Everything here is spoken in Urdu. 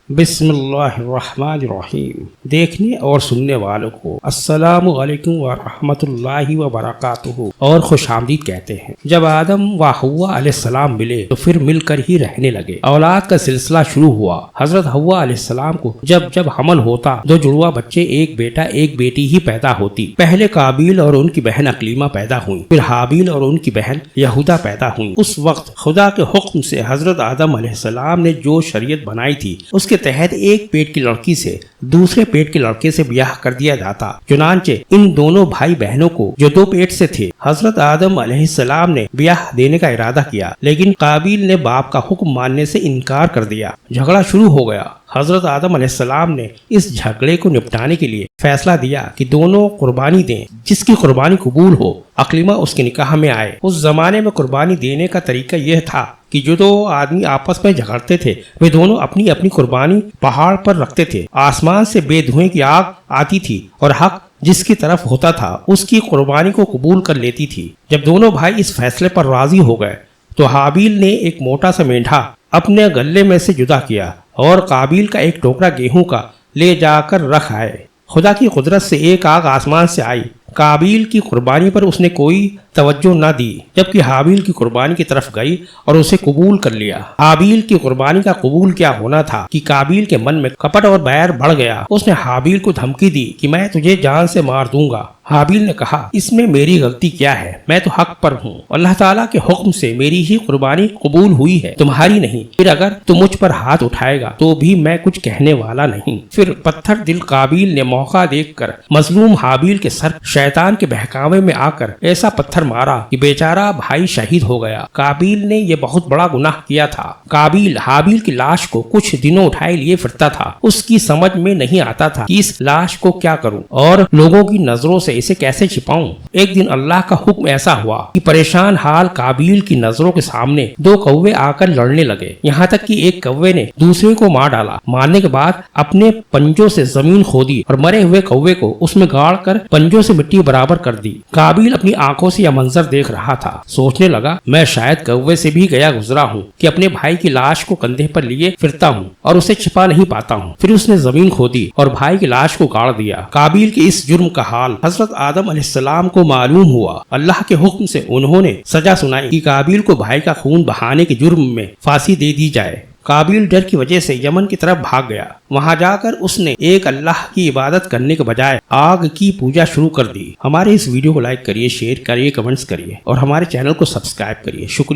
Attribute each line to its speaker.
Speaker 1: بسم اللہ الرحمن الرحیم۔ دیکھنے اور سننے والوں کو السلام علیکم ورحمۃ اللہ وبرکاتہ اور خوش آمدید کہتے ہیں۔ جب آدم و حوا علیہ السلام ملے تو پھر مل کر ہی رہنے لگے۔ اولاد کا سلسلہ شروع ہوا۔ حضرت حوا علیہ السلام کو جب حمل ہوتا دو جڑواں بچے، ایک بیٹا ایک بیٹی ہی پیدا ہوتی۔ پہلے قابیل اور ان کی بہن عقلیمہ پیدا ہوئیں، پھر حابیل اور ان کی بہن یہودا پیدا ہوئیں۔ اس وقت خدا کے حکم سے حضرت آدم علیہ السلام نے جو شریعت بنائی تھی اس کے تحت ایک پیٹ کی لڑکی سے دوسرے پیٹ کے لڑکے سے بیاہ کر دیا جاتا۔ چنانچہ ان دونوں بھائی بہنوں کو جو دو پیٹ سے تھے حضرت آدم علیہ السلام نے بیاہ دینے کا ارادہ کیا، لیکن قابیل نے باپ کا حکم ماننے سے انکار کر دیا۔ جھگڑا شروع ہو گیا۔ حضرت آدم علیہ السلام نے اس جھگڑے کو نپٹانے کے لیے فیصلہ دیا کہ دونوں قربانی دیں، جس کی قربانی قبول ہو عقلیمہ اس کے نکاح میں آئے۔ اس زمانے میں قربانی دینے کا طریقہ یہ تھا کہ جو دو آدمی آپس میں جھگڑتے تھے وہ دونوں اپنی اپنی قربانی پہاڑ پر رکھتے تھے۔ آسمان سے بے دھوئیں کی آگ آتی تھی اور حق جس کی طرف ہوتا تھا اس کی قربانی کو قبول کر لیتی تھی۔ جب دونوں بھائی اس فیصلے پر راضی ہو گئے تو حابیل نے ایک موٹا سا مینڈھا اپنے گلے میں سے جدا کیا اور قابیل کا ایک ٹوکرا گیہوں کا لے جا کر رکھ آئے۔ خدا کی قدرت سے ایک آگ آسمان سے آئی۔ قابیل کی قربانی پر اس نے کوئی توجہ نہ دی، جبکہ حابیل کی قربانی کی طرف گئی اور اسے قبول کر لیا۔ حابیل کی قربانی کا قبول کیا ہونا تھا کہ قابیل کے من میں کپٹ اور بیر بڑھ گیا۔ اس نے حابیل کو دھمکی دی کہ میں تجھے جان سے مار دوں گا۔ حابیل نے کہا، اس میں میری غلطی کیا ہے؟ میں تو حق پر ہوں، اللہ تعالیٰ کے حکم سے میری ہی قربانی قبول ہوئی ہے، تمہاری نہیں۔ پھر اگر تم مجھ پر ہاتھ اٹھائے گا تو بھی میں کچھ کہنے والا نہیں۔ پھر پتھر دل قابیل نے موقع دیکھ کر مظلوم حابیل کے سر شیطان کے بہکاوے میں آ کر ایسا پتھر مارا کہ بیچارہ بھائی شہید ہو گیا۔ قابیل نے یہ بہت بڑا گناہ کیا تھا۔ قابیل حابیل کی لاش کو کچھ دنوں اٹھائے لیے پھرتا تھا۔ اس کی سمجھ میں نہیں آتا تھا کہ اس لاش کو کیا کروں اور لوگوں کی نظروں سے اسے کیسے چھپاؤں۔ ایک دن اللہ کا حکم ایسا ہوا کہ پریشان حال قابیل کی نظروں کے سامنے دو کوے آ کر لڑنے لگے، یہاں تک کہ ایک کوے نے دوسرے کو مار ڈالا۔ مارنے کے بعد اپنے پنجوں سے زمین کھودی اور مرے ہوئے کوے کو اس میں گاڑ کر پنجوں سے مٹی برابر کر دی۔ قابیل اپنی آنکھوں سے یہ منظر دیکھ رہا تھا۔ سوچنے لگا، میں شاید کوے سے بھی گیا گزرا ہوں کہ اپنے بھائی کی لاش کو کندھے پر لیے پھرتا ہوں اور اسے چھپا نہیں پاتا ہوں۔ پھر اس نے زمین کھودی اور بھائی کی لاش کو گاڑ دیا۔ قابیل کے اس جرم کا حال حضرت آدم علیہ السلام کو معلوم ہوا۔ اللہ کے حکم سے انہوں نے سزا سنائی کہ قابیل کو بھائی کا خون بہانے کے جرم میں پھانسی دے دی جائے۔ قابیل ڈر کی وجہ سے یمن کی طرف بھاگ گیا۔ وہاں جا کر اس نے ایک اللہ کی عبادت کرنے کے بجائے آگ کی پوجا شروع کر دی۔ ہمارے اس ویڈیو کو لائک کریے، شیئر کریے، کمنٹس کریے اور ہمارے چینل کو سبسکرائب کریے۔ شکریہ۔